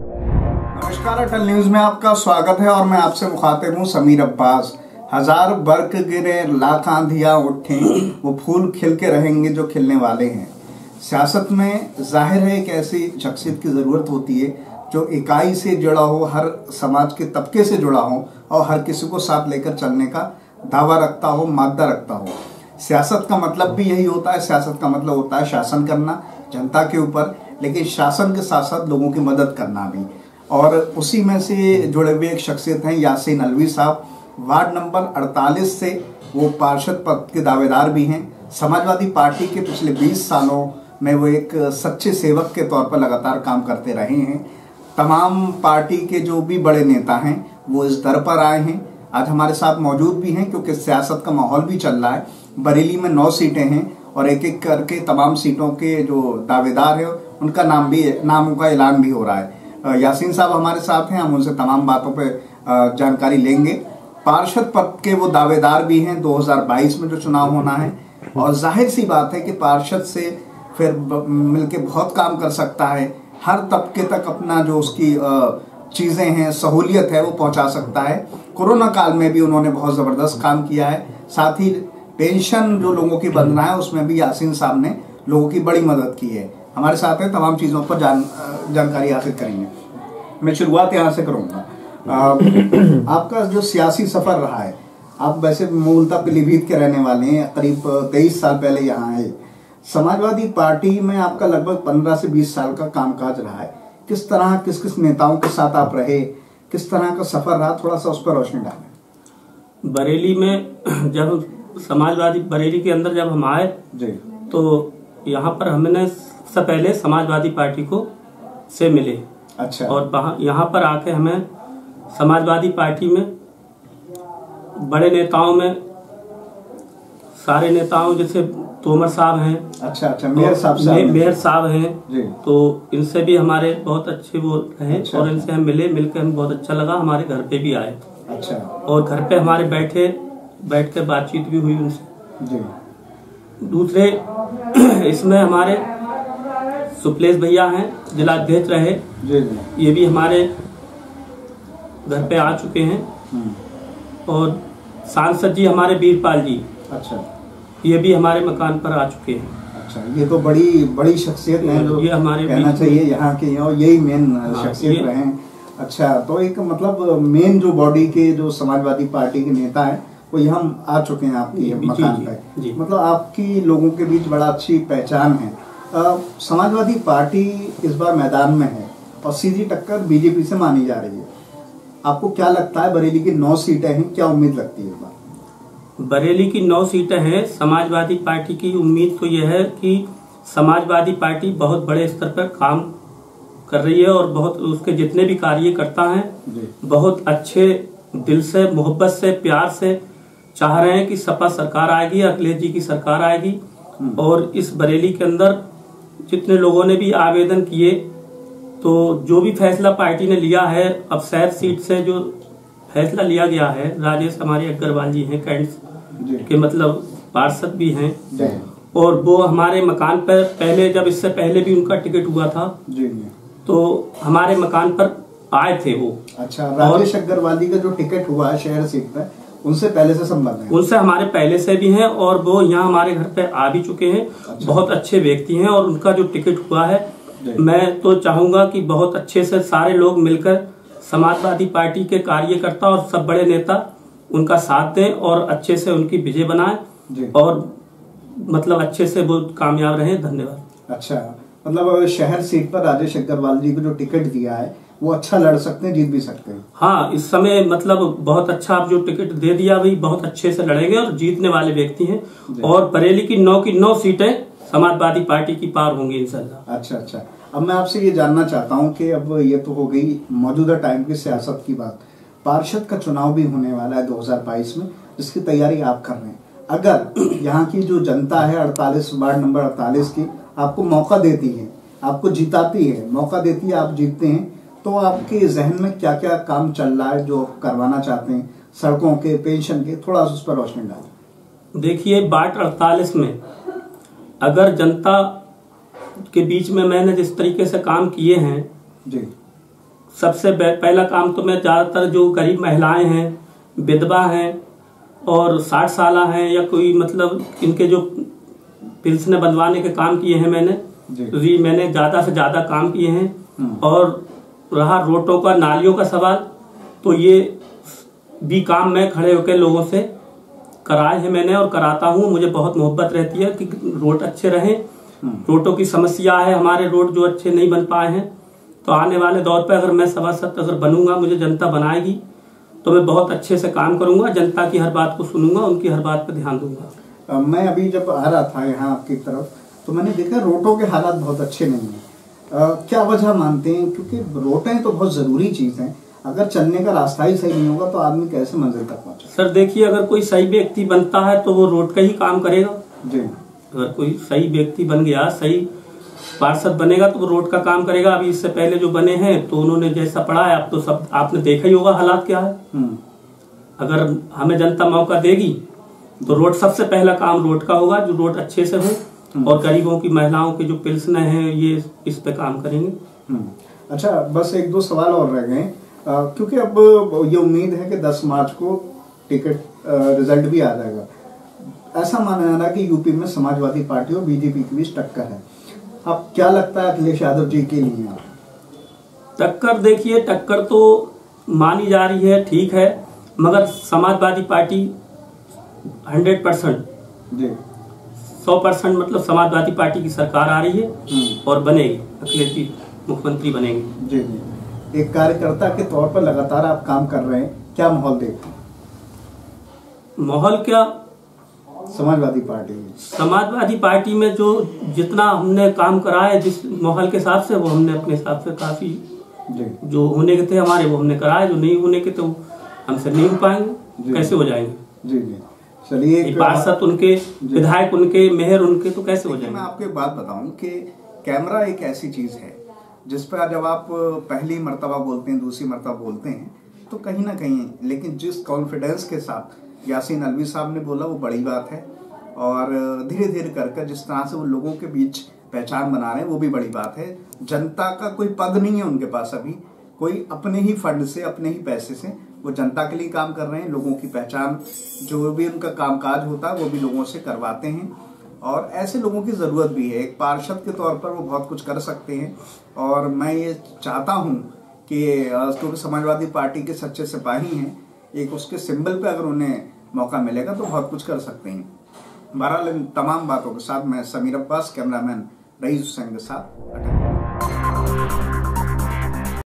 नमस्कार, अटल न्यूज में आपका स्वागत है और मैं आपसे मुखातिब हूँ समीर अब्बास। हजार बर्क गिरे, लाख आंधियां उठें, वो फूल खिल के रहेंगे जो खिलने वाले हैं। सियासत में जाहिर है एक ऐसी शख्सियत की जरूरत होती है जो इकाई से जुड़ा हो, हर समाज के तबके से जुड़ा हो और हर किसी को साथ लेकर चलने का दावा रखता हो, मादा रखता हो। सियासत का मतलब भी यही होता है। सियासत का मतलब होता है शासन करना जनता के ऊपर, लेकिन शासन के साथ साथ लोगों की मदद करना भी। और उसी में से जुड़े हुए एक शख्सियत हैं यासीन अलवी साहब। वार्ड नंबर 48 से वो पार्षद पद के दावेदार भी हैं। समाजवादी पार्टी के पिछले 20 सालों में वो एक सच्चे सेवक के तौर पर लगातार काम करते रहे हैं। तमाम पार्टी के जो भी बड़े नेता हैं वो इस दर पर आए हैं, आज हमारे साथ मौजूद भी हैं, क्योंकि सियासत का माहौल भी चल रहा है। बरेली में 9 सीटें हैं और एक एक करके तमाम सीटों के जो दावेदार हैं उनका नामों का ऐलान भी हो रहा है। यासीन साहब हमारे साथ हैं, हम उनसे तमाम बातों पर जानकारी लेंगे। पार्षद पद के वो दावेदार भी हैं 2022 में जो चुनाव होना है, और जाहिर सी बात है कि पार्षद से फिर मिलके बहुत काम कर सकता है। हर तबके तक अपना जो उसकी चीजें हैं, सहूलियत है, वो पहुंचा सकता है। कोरोना काल में भी उन्होंने बहुत जबरदस्त काम किया है। साथ ही पेंशन जो लोगों की बंद रहा है उसमें भी यासीन साहब ने लोगों की बड़ी मदद की है। हमारे साथ है, तमाम चीजों पर जानकारी हासिल करेंगे। मैं शुरुआत यहाँ से करूंगा। आपका जो सियासी सफर रहा है, आप वैसे मूलतः पीलीभीत के रहने वाले हैं, करीब 23 साल पहले यहाँ आए। समाजवादी पार्टी में आपका लगभग 15 से 20 साल का कामकाज रहा है। किस तरह किस नेताओं के साथ आप रहे, किस तरह का सफर रहा, थोड़ा सा उस पर रोशनी डालें। बरेली में जब समाजवादी बरेली के अंदर जब हम आए जी, तो यहाँ पर हमने सबसे पहले समाजवादी पार्टी को से मिले। अच्छा। और यहाँ पर आके हमें समाजवादी पार्टी में बड़े नेताओं में सारे नेताओं जैसे तोमर साहब हैं, अच्छा, मेयर साहब हैं जी, तो इनसे भी हमारे बहुत अच्छे वो रहे। अच्छा, और इनसे हम मिलकर हमें बहुत अच्छा लगा। हमारे घर पे भी आए, अच्छा, और घर पे हमारे बैठ के बातचीत भी हुई उनसे जी। दूसरे इसमें हमारे सुप्लेश भैया हैं, जिला अध्यक्ष रहे जी, जी। ये भी हमारे घर पे आ चुके हैं। और सांसद जी हमारे वीरपाल जी, अच्छा, ये भी हमारे मकान पर आ चुके हैं। अच्छा, ये तो बड़ी शख्सियत है जो ये हमारे कहना चाहिए यहाँ के, और यही मेन शख्सियत रहे। अच्छा, तो एक मतलब मेन जो बॉडी के जो समाजवादी पार्टी के नेता है वो यहाँ आ चुके हैं आपके मकान पे। मतलब आपकी लोगों के बीच बड़ा अच्छी पहचान है। समाजवादी पार्टी इस बार मैदान में है और सीधी टक्कर बीजेपी से मानी जा रही है। आपको क्या लगता है, बरेली की 9 सीटें हैं, क्या उम्मीद लगती है इस बार? बरेली की 9 सीटें हैं। समाजवादी पार्टी की उम्मीद तो यह है कि समाजवादी पार्टी बहुत बड़े स्तर पर काम कर रही है और बहुत उसके जितने भी कार्यकर्ता हैं बहुत अच्छे दिल से, मोहब्बत से, प्यार से चाह रहे हैं कि सपा सरकार आएगी, अखिलेश जी की सरकार आएगी। और इस बरेली के अंदर जितने लोगों ने भी आवेदन किए, तो जो भी फैसला पार्टी ने लिया है, अब शहर सीट से जो फैसला लिया गया है, राजेश हमारे अग्रवाल जी हैं, कैंट्स के मतलब पार्षद भी हैं, और वो हमारे मकान पर पहले, जब इससे पहले भी उनका टिकट हुआ था तो हमारे मकान पर आए थे वो। अच्छा, राजेश अग्रवाल का जो टिकट हुआ है शहर सीट पर, उनसे पहले से संबंध है? उनसे हमारे पहले से भी हैं और वो यहाँ हमारे घर पे आ भी चुके हैं। अच्छा। बहुत अच्छे व्यक्ति हैं और उनका जो टिकट हुआ है, मैं तो चाहूंगा कि बहुत अच्छे से सारे लोग मिलकर समाजवादी पार्टी के कार्यकर्ता और सब बड़े नेता उनका साथ दें और अच्छे से उनकी विजय बनाएं और मतलब अच्छे से वो कामयाब रहे। धन्यवाद। अच्छा, मतलब शहर सीट पर राजेश अग्रवाल जी को जो टिकट दिया है वो अच्छा लड़ सकते हैं, जीत भी सकते हैं। हाँ, इस समय मतलब बहुत अच्छा आप जो टिकट दे दिया भाई, बहुत अच्छे से लड़ेंगे और जीतने वाले व्यक्ति हैं। और बरेली की 9 की 9 सीटें समाजवादी पार्टी की पार होंगी इंशाल्लाह। अच्छा, अब मैं आपसे ये जानना चाहता हूँ कि अब ये तो हो गई मौजूदा टाइम की सियासत की बात। पार्षद का चुनाव भी होने वाला है 2022 में, जिसकी तैयारी आप कर रहे हैं। अगर यहाँ की जो जनता है 48 वार्ड नंबर 48 की आपको मौका देती है, आपको जिताती है, मौका देती है, आप जीतते हैं, तो आपके जहन में क्या क्या काम चल रहा है जो करवाना चाहते हैं, सड़कों के, पेंशन के, थोड़ा उस पर रोशनी डालें। देखिए, वार्ड 48 में अगर जनता के बीच में मैंने जिस तरीके से काम किए हैं जी, सबसे पहला काम तो मैं ज़्यादातर जो गरीब महिलाएं हैं, विधवा हैं और 60 साला हैं या कोई मतलब इनके जो पेंशन बनवाने के काम किए हैं मैंने ज़्यादा से ज़्यादा काम किए हैं। और रहा रोडों का, नालियों का सवाल, तो ये भी काम मैं खड़े होकर लोगों से कराए हैं मैंने और कराता हूँ। मुझे बहुत मोहब्बत रहती है कि रोड अच्छे रहें। रोडों की समस्या है, हमारे रोड जो अच्छे नहीं बन पाए हैं, तो आने वाले दौर पे अगर मैं सभासद अगर बनूंगा, मुझे जनता बनाएगी तो मैं बहुत अच्छे से काम करूंगा, जनता की हर बात को सुनूंगा, उनकी हर बात पे ध्यान दूंगा। मैं अभी जब आ रहा था यहाँ आपकी तरफ तो मैंने देखा रोडों के हालात बहुत अच्छे नहीं हैं। क्या वजह मानते हैं? क्योंकि रोडें तो बहुत जरूरी चीज है, अगर चलने का रास्ता ही सही नहीं होगा तो आदमी कैसे मंजिल तक पहुंचे? सर देखिए, अगर कोई सही व्यक्ति बनता है तो वो रोड का ही काम करेगा जी। अगर कोई सही व्यक्ति बन गया, सही पार्षद बनेगा तो वो रोड का काम करेगा। अभी इससे पहले जो बने हैं तो उन्होंने जैसा पढ़ा है, अब तो सब आपने देखा ही होगा हालात क्या है। अगर हमें जनता मौका देगी तो रोड सबसे पहला काम रोड का होगा, जो रोड अच्छे से हो और गरीबों की, महिलाओं की जो पेंशन है ये इस पे काम करेंगे। अच्छा, बस एक दो सवाल और रह गए, क्योंकि अब ये उम्मीद है कि 10 मार्च को टिकट रिजल्ट भी आ जाएगा। ऐसा माना जा रहा है कि यूपी में समाजवादी पार्टी और बीजेपी के बीच टक्कर है। अब क्या लगता है अखिलेश यादव जी के लिए? टक्कर देखिए, टक्कर तो मानी जा रही है, ठीक है, मगर समाजवादी पार्टी 100% जी 100% मतलब समाजवादी पार्टी की सरकार आ रही है और बनेगी, अखिलेश जी मुख्यमंत्री बनेंगे। जी जी। एक कार्यकर्ता के तौर पर लगातार आप काम कर रहे हैं, क्या माहौल देखते हैं? माहौल क्या, समाजवादी पार्टी में जो जितना हमने काम करा है जिस माहौल के हिसाब से, वो हमने अपने हिसाब से काफी जो होने के थे हमारे वो हमने कराए, जो नहीं होने के तो हमसे नहीं हो पाएंगे, कैसे हो जाएंगे? जी जी। चलिए, पार्षद उनके, विधायक उनके, मेयर उनके, तो कैसे हो जाएंगे? मैं आपको एक बात बताऊं कि कैमरा एक ऐसी चीज है जिस पर जब आप पहली मर्तबा बोलते हैं, दूसरी मर्तबा बोलते हैं तो कहीं ना कहीं, लेकिन जिस कॉन्फिडेंस के साथ यासीन अलवी साहब ने बोला वो बड़ी बात है, और धीरे धीरे कर जिस तरह से वो लोगों के बीच पहचान बना रहे हैं वो भी बड़ी बात है। जनता का कोई पद नहीं है उनके पास अभी, कोई अपने ही फंड से, अपने ही पैसे से वो जनता के लिए काम कर रहे हैं। लोगों की पहचान, जो भी उनका कामकाज होता है वो भी लोगों से करवाते हैं, और ऐसे लोगों की जरूरत भी है। एक पार्षद के तौर पर वो बहुत कुछ कर सकते हैं, और मैं ये चाहता हूँ कि क्योंकि समाजवादी पार्टी के सच्चे सिपाही हैं, एक उसके सिंबल पे अगर उन्हें मौका मिलेगा तो बहुत कुछ कर सकते हैं। बहरहाल इन तमाम बातों के साथ मैं समीर अब्बास, कैमरामैन रईस हुसैन के साथ।